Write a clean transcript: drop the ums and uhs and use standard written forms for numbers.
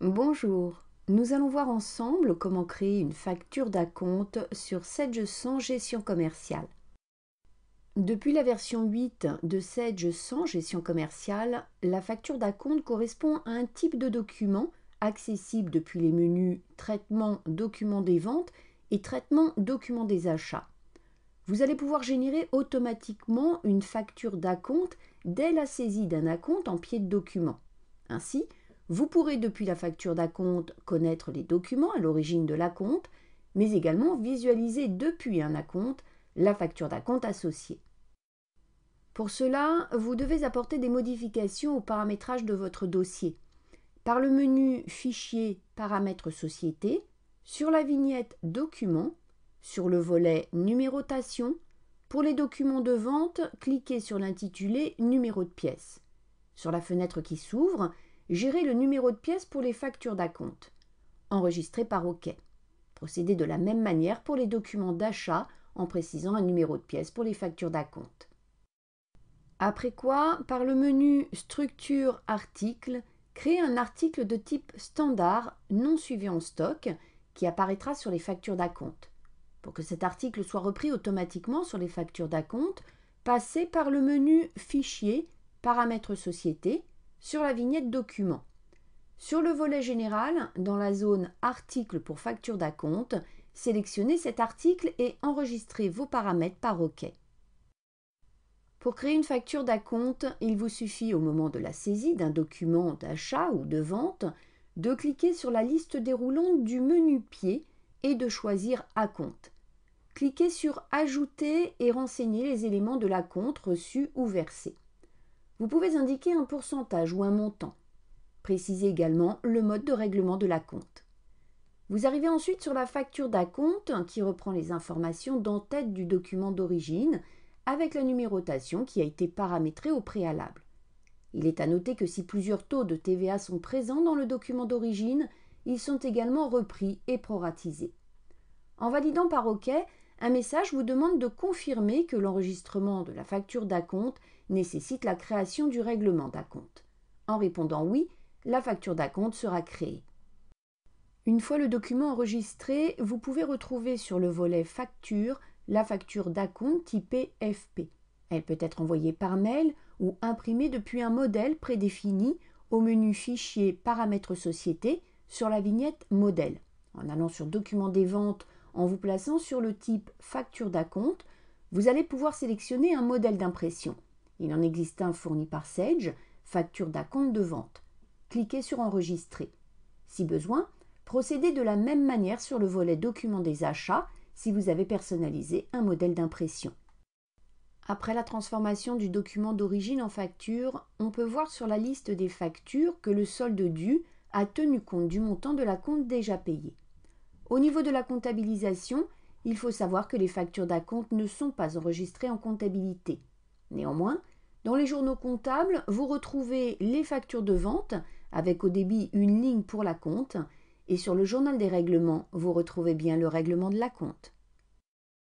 Bonjour, nous allons voir ensemble comment créer une facture d'acompte sur Sage 100 Gestion commerciale. Depuis la version 8 de Sage 100 Gestion commerciale, la facture d'acompte correspond à un type de document accessible depuis les menus Traitement document des ventes et Traitement document des achats. Vous allez pouvoir générer automatiquement une facture d'acompte dès la saisie d'un acompte en pied de document. Ainsi, vous pourrez depuis la facture d'acompte connaître les documents à l'origine de l'acompte, mais également visualiser depuis un acompte la facture d'acompte associée. Pour cela, vous devez apporter des modifications au paramétrage de votre dossier. Par le menu Fichier, Paramètres Société, sur la vignette Documents, sur le volet Numérotation, pour les documents de vente, cliquez sur l'intitulé Numéro de pièce. Sur la fenêtre qui s'ouvre, gérez le numéro de pièce pour les factures d'acompte. Enregistrez par OK. Procédez de la même manière pour les documents d'achat en précisant un numéro de pièce pour les factures d'acompte. Après quoi, par le menu Structure Article, créez un article de type standard non suivi en stock qui apparaîtra sur les factures d'acompte. Pour que cet article soit repris automatiquement sur les factures d'acompte, passez par le menu Fichier, Paramètres Société, sur la vignette Documents. Sur le volet général, dans la zone Article pour facture d'acompte, sélectionnez cet article et enregistrez vos paramètres par OK. Pour créer une facture d'acompte, il vous suffit au moment de la saisie d'un document d'achat ou de vente de cliquer sur la liste déroulante du menu Pied et de choisir Acompte. Cliquez sur Ajouter et renseigner les éléments de l'acompte reçu ou versé. Vous pouvez indiquer un pourcentage ou un montant. Précisez également le mode de règlement de l'acompte. Vous arrivez ensuite sur la facture d'acompte qui reprend les informations d'en-tête du document d'origine avec la numérotation qui a été paramétrée au préalable. Il est à noter que si plusieurs taux de TVA sont présents dans le document d'origine, ils sont également repris et proratisés. En validant par OK, un message vous demande de confirmer que l'enregistrement de la facture d'acompte nécessite la création du règlement d'acompte. En répondant oui, la facture d'acompte sera créée. Une fois le document enregistré, vous pouvez retrouver sur le volet Facture la facture d'acompte typée FP. Elle peut être envoyée par mail ou imprimée depuis un modèle prédéfini au menu Fichier Paramètres Société sur la vignette Modèle. En allant sur Documents des ventes, en vous plaçant sur le type Facture d'acompte, vous allez pouvoir sélectionner un modèle d'impression. Il en existe un fourni par Sage, Facture d'acompte de vente. Cliquez sur Enregistrer. Si besoin, procédez de la même manière sur le volet Documents des achats si vous avez personnalisé un modèle d'impression. Après la transformation du document d'origine en facture, on peut voir sur la liste des factures que le solde dû a tenu compte du montant de l'acompte déjà payé. Au niveau de la comptabilisation, il faut savoir que les factures d'acompte ne sont pas enregistrées en comptabilité. Néanmoins, dans les journaux comptables, vous retrouvez les factures de vente avec au débit une ligne pour l'acompte et sur le journal des règlements, vous retrouvez bien le règlement de l'acompte.